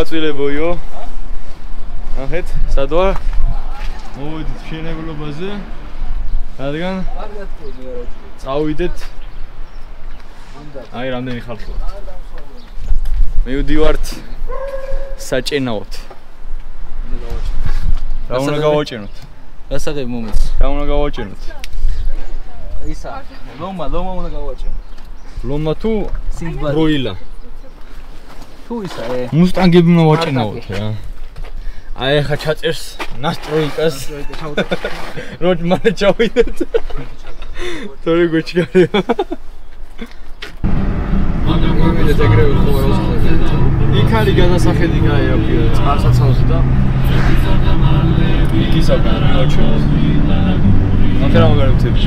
მოვაწვილებოიო. ნახეთ, სად ვარ? მოვიდით მშენებლობაზე. რადგან წავიდეთ. აი რამდენი ხალხი ვართ. მივდივართ საჭენაოთ. რა უნდა გავაჭენოთ? გასაგები მომეც. რა უნდა გავაჭენოთ? ისა, ლომა უნდა გავაჭენოთ. ლომა თუ როილა? თუ ისა, მუსტანგები უნდა ვაჭენოთ რა. აი ახლა ჩაწერს ნასტროიკას. როჯ მალე ჩავიდეთ. თორე გვეჩგარია. მოვიდეთ ეგრევე ხოლმე. იქ არის გადასახედი გაია პირა წყალსაცავზე და იქ ისაბა მოვაჭენოთ. ახლა რა მაგარებთები?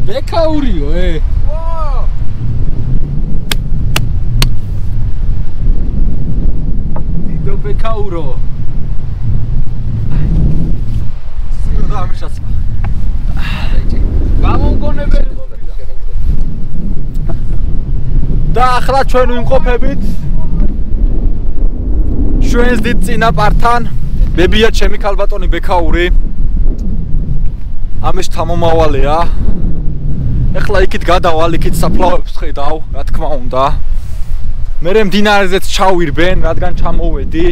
Bekauriyo, Dido Bekauro. Suro da ამიშაც. გამომგონებელი ყოფილა. და ახლა ჩვენ ვიმყოფებით ჩვენს დიდ წინაპართან, ბებია ჩემი ქალბატონი ბექაური. ამის თამომავალეა. ეხლა იქით გადავალ, იქით საფლავებს ხედავ, რა თქმა უნდა. მერე მდინარეზეც ჩავირბენ, რადგან ჩამოვედი.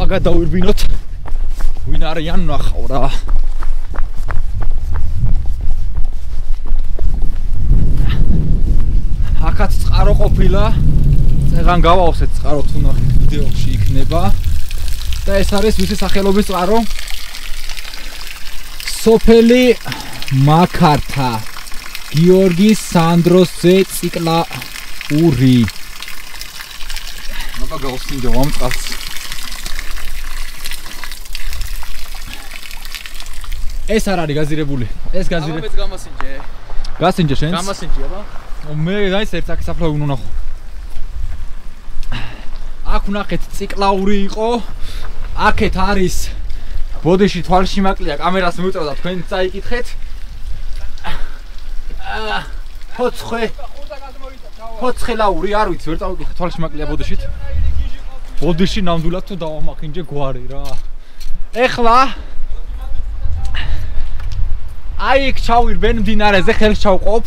აგა დავირბინოთ. ვინ არიან ნახავ რა. აქაც წყარო ყოფილა. წეღან გავავსეთ წყარო თუ ნახეთ ვიდეოში იქნება. და ეს არის ვისი სახელობის წყარო? სოფელი მაქართა გიორგი სანდროსზე ციკლაური. აბა გავსინჯო ამ წყალს. ეს არ არის გაზირებული. ეს გაზირე. აბა მეც გამასინჯე. გასინჯე შენს? გამასინჯე აბა. მე დაის ერთ აქ საფლავი უნდა ნახო. აქ ვნახეთ ციკლაური იყო. აქეთ არის ბოდიში თვალში მაკლია, კამერას მივუწევდა, თქვენ წაიკითხეთ. ფოცხელაური, არ ვიცი, ვერ წავიკითხე თვალში მაკლია ბოდიშით. ბოდიში ნამდვილად თუ დავამახინჯე გვარი რა. ეხლა აი იქ ჩავირბენ მდინარეზე, ხელს ჩავყოფ.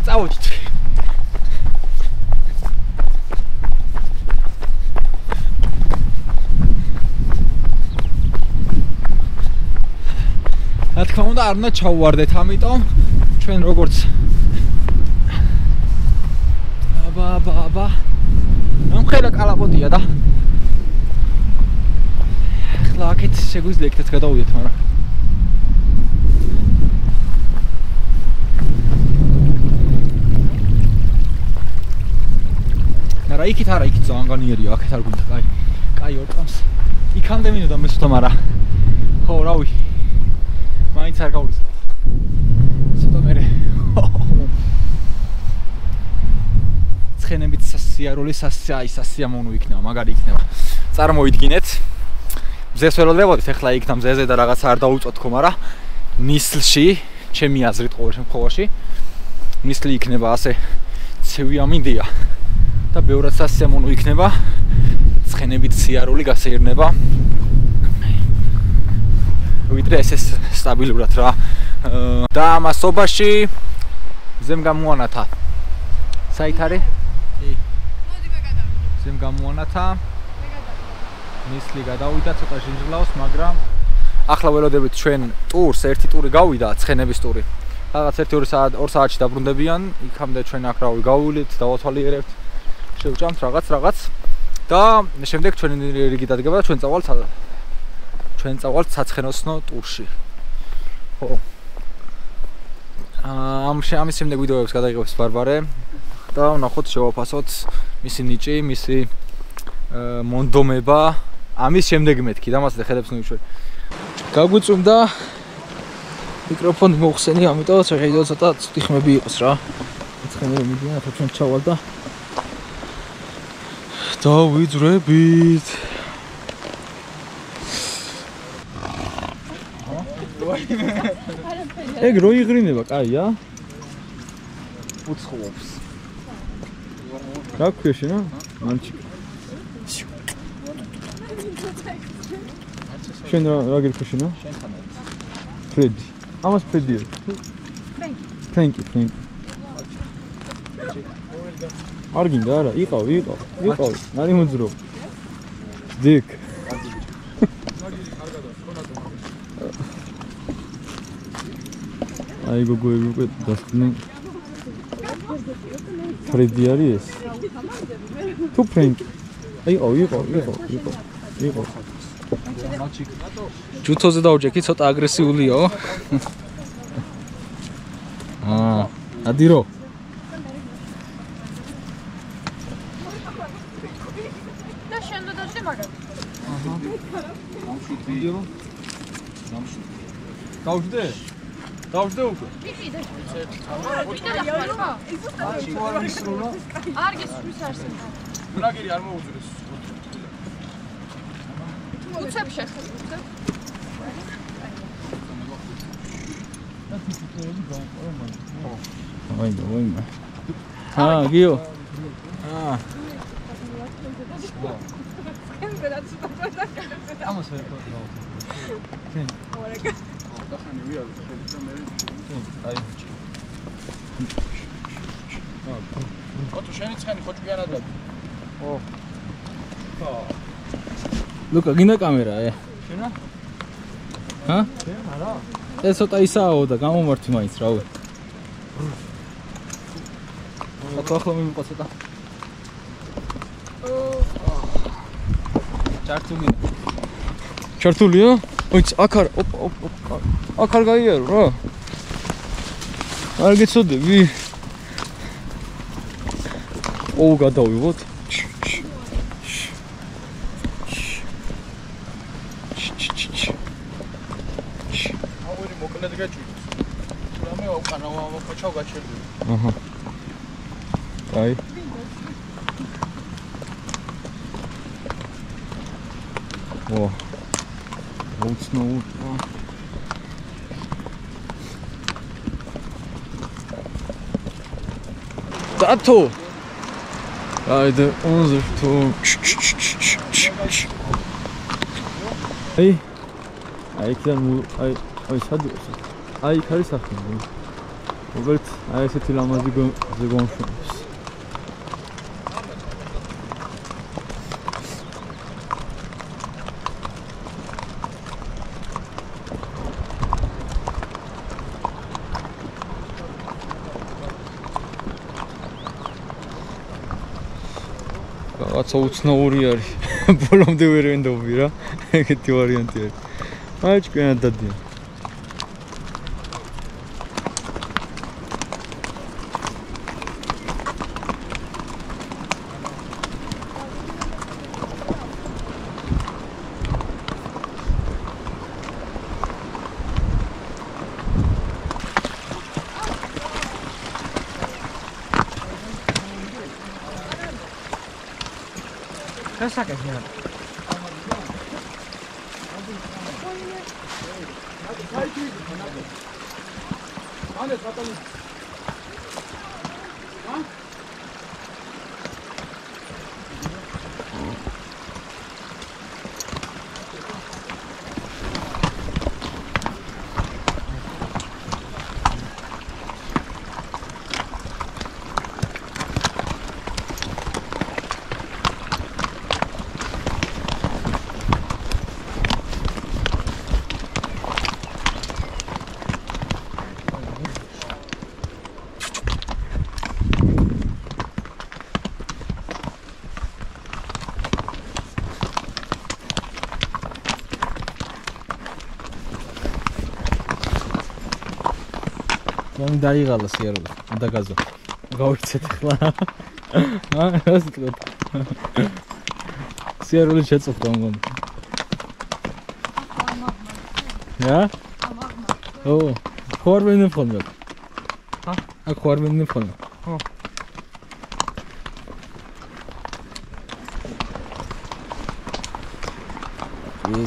წავიდით. რა თქმა უნდა არ უნდა ჩავვარდეთ, ამიტომ ჩვენ როგორც აბა ნამხელა კალაპოტია და ახლა აქეთ შეგვიძლია იქაც გადავიდეთ, მაგრამ იქით არა, იქით ძალიან განიერია, აქეთ არ გვინდა, კაი ორტყამს. იქამდე მინდოდა მესუთა, მაგრამ ხო, რავი. მაინც არ გავრცელდა. ცოტა მერე. ცხენებით სასიარული სასიამოვნო იქნება, მაგარი იქნება. წარმოიდგინეთ. მზეს ველოდებოდით, ეხლა იქ და მზეზე და რაღაცა არ დაუწოთქო, მაგრამ ნისლში, ჩემი აზრით ყოველ შემთხვევაში, ნისლი იქნება ასე ცივი ამინდია. და ბევრად სასიამოვნო იქნება. ცხენებით სიარული გასეირნება. ვიდრე ეს სტაბილურად რა. და ამასობაში ზემ გამოანათა. საით არის? კი. მოდი მე გადავიდე. ზემ გამოანათა. ნისლი გადავიდა ცოტა ჟინჟლავს, მაგრამ ახლა ველოდებით ჩვენ ტურს, ერთი ტური გავიდა, ცხენების ტური. რაღაც 1-2 საათში დაბრუნდებიან, იქამდე ჩვენ აქ რავი გავუვლით, დავათვალიერებთ, შევჭამთ რაღაც და შემდეგ ჩვენი რიგი დადგება და ჩვენ წავალთ საცხენოსნო ტურში. ხო. ამის შემდეგ ვიდეოებს გადაიღებს ბარბარე და ვნახოთ შევაფასოთ მისი ნიჭი, მისი მონდომება, ამის შემდეგ მეთქი და მასე ხედებს ნუიშვე. გაგვიწვიმდა მიკროფონი მოხსენი, ამიტომ შეიძლება ცოტა ცუდი ხმები იყოს რა. ცხენები მიდიან, ახლა ჩვენ ჩავალ და დავიძრებით. ეგ რო იღრინება, კაია? უცხოობს. რა ქვია შენა? მანჩი. შენ რა გირქვა შენა? შენთან არის. ფრედი. ამას ფრედია. Thank you. არ გინდა არა, იყავი. ნარი მოძრო. დიქ. აი გოგოები უკვე დასწნენ. ფრედი არის ეს. თუ ფრენკი. იყო. ჯუთოზე დავჯექი, ცოტა აგრესიულიო. ადირო. და შენ და შემაგარ. ვიდეო. დავждე უკვე. კი და არ გისურვის არსება. რაგერი არ მოუძრეს. უცებ შეხება. ვაიმე. გიო. ამას ვერ ვთქვა. თენ. ორეკა. ახანი ვიარ, შეიძლება მე. აი. ოტო შენი ცხენი ხოჭგიანა და. ლუკა, გინდა კამერა, შენა? არა. ეს ცოტა ისაო და გამომართი მაინც, რავი. ახლა მივიყო ცოტა. ჩართულია? ოიც, აქ არ გაიარო რა. არ გეცოდები. გადავიღოთ. მოკლედ გაჭირს. რამე უკანა ვაჩავ გაჩერდი. აჰა. აი. უცნაურ. დათო. აიდე 11 თუ. აი სადია? აი ხარი სახი. როგორც აი ესეთი ლამაზი ზეგონშობს. რაღაცა უცნაური არის. ბოლომდე ვერ ვენდობი რა. ეგეთი ვარიანტი არის. აი ჭკვიანად დადიან. Kasaknya. ამი დაიღალა სიარული. უნდა გაზო. გავიქცეთ ახლა. რას თქვით? სიარული შეწუხდა მგონი. Ja? Oh, hoor we nu van dat? Ik hoor we nu van. Oh.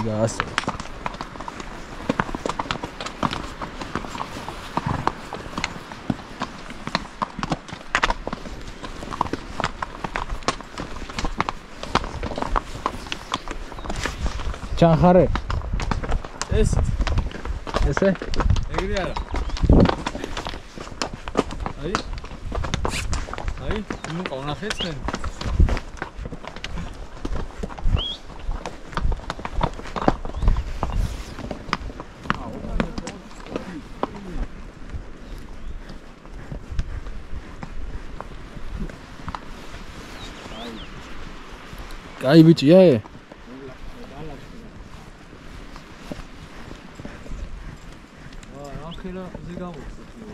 gas. Çankare. Es. Ese? Egri ara. Ay. Ay, nu qonaqets მე. Kay biçiya e. ახლა ზე გამოვხსნა.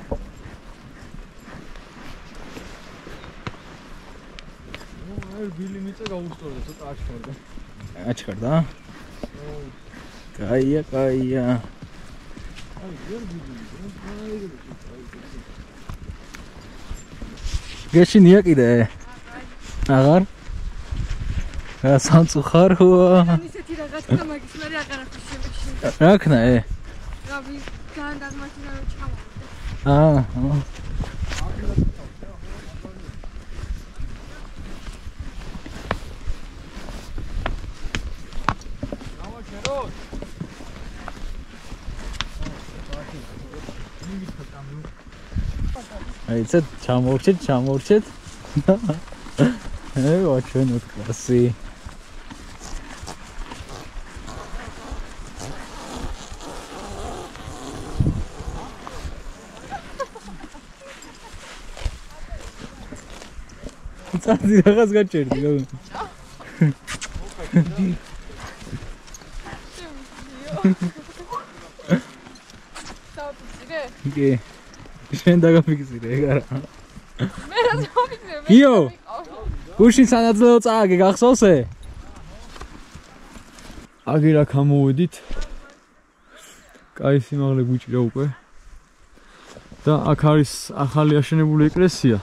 აი ბილი მიწა გაუსწორდა ცოტა აჩქარდა. Açkarda. Kaya kaya. აი ვერ ბილი. Geçiniyor კიდე. აღარ? სამწუხარ ხო? ისეთი რაღაცა მაგის მე აღარ ახუშებაში. რა ქნა ე? რავი, ძალიან დაგმართინა რომ ჩავავდე. აი ეს ჩამორჩეთ. ჩვენ კლასი. წადი რაღაც გაჭერდი რა. დავფიქრე? კი. შენ დაგაფიქრე ეგარა. მე რა დავფიქრე? გიო. გუშინ სანაძლეო წააგე გახსოვსე? აგირა გამოვედით. კაი სიმაღლე გვიჭირა უკვე. და აქ არის ახალი აშენებული ეკლესია.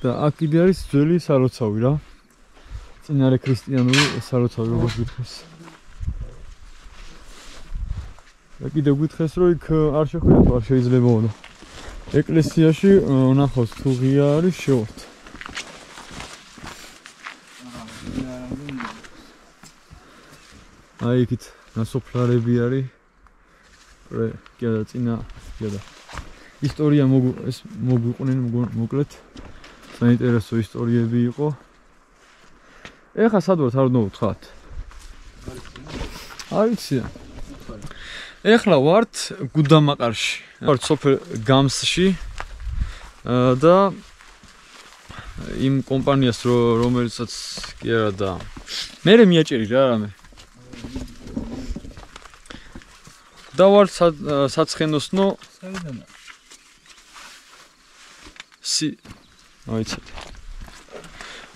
და აქ კიდე არის ძველი საროცავი რა. წინარე ქრისტიანული საროცავი როგორც გითხეს. და კიდე გითხეს რომ იქ არ შეხვიდეთ, არ შეიძლებაო. ეკლესიაში ნახავს თუ ღია არის შევართ. აი იქით ნასოფლარები არის. კი და წინა კი და ისტორია მოგვიყვნენ მოკლედ. საინტერესო ისტორიები იყო. ეხა სად ვართ არ უნდა ვთქვათ. არ ვიცი. ეხლა ვართ გუდამაყარში. ვართ სოფელ გამსში და იმ კომპანიას რომელსაც კი არა და მე მიაჭერი რა რამე. და ვართ საცხენოსნო აიცეთ.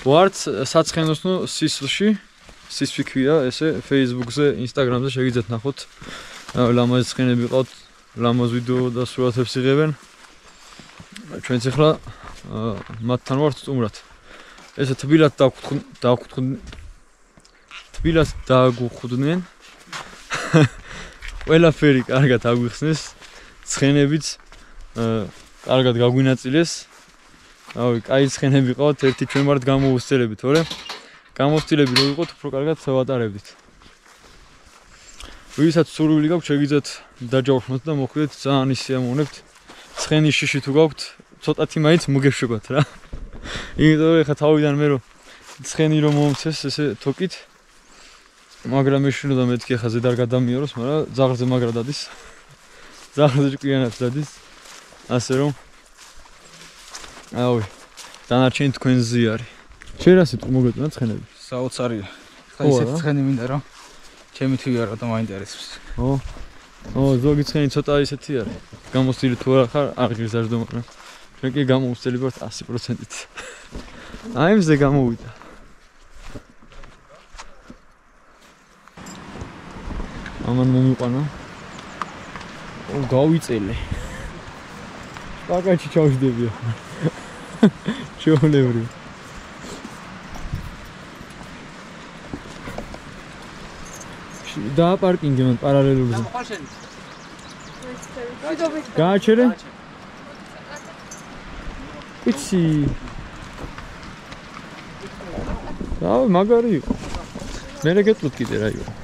ვართ საცხენოსნო სისლში, სისლი ქვია ესე Facebook-ზე, Instagram-ზე შეგიძლიათ ნახოთ. ლამაზი ცხენები ყავთ, ლამაზ ვიდეო და სურათებს იღებენ. ჩვენც ახლა მათთან ვართ სტუმრად. ესე თბილად დაგუხდნენ. ყველაფერი კარგად აგვიხსნეს. ცხენებიც კარგად გაგვინაწილეს. რავი, კაი ცხენები ყავთ, ერთი ჩვენ ვართ გამოუსწელებით, თორე გამოსtildeები რო ვიყოთ, უფრო კარგად ვატარებდით. ვისაც სურვილი გაქვთ, შეგიძლიათ დაჯავშნოთ და მოხვიდეთ, ძალიან ისიამოვნებთ. ცხენის შიში თუ გაქვთ, ცოტათი მაინც მოგეშვებათ რა. იმიტომ რომ ეხა თავიდან მე რომ ცხენი რომ მომცეს ესე თოკით, მაგრამ მეშინოდა მეთქი ეხა ზედ არ გადამიოროს, მაგრამ ძაღლზე მაგრა დადის. ძაღლზე ჭკვიანად დადის. ასე რომ აუ, დანარჩენი თქვენზე არის. შენ რა სიტყვა მოგეწონა ცხენები? საოცარია. ხა ისეთი ცხენი მინდა რომ ჩემი თვი არა და მაინტერესებს. ზოგი ცხენი ცოტა ისეთი არის. გამოსილი თუ არა ხარ, არ გიზარდო, მაგრამ ჩვენ კი გამოვსწრები ვართ 100%-ით. აი მზე გამოვიდა. ამან მომიყვანა. გავიწელე. კაკაჩი ჩავშდებია. ჩაოლევრი. და პარკინგი მან პარალელურზე. გააჩერე? იცი. და მაგარი იყო. მე რა გეტყვით კიდე რა იყო.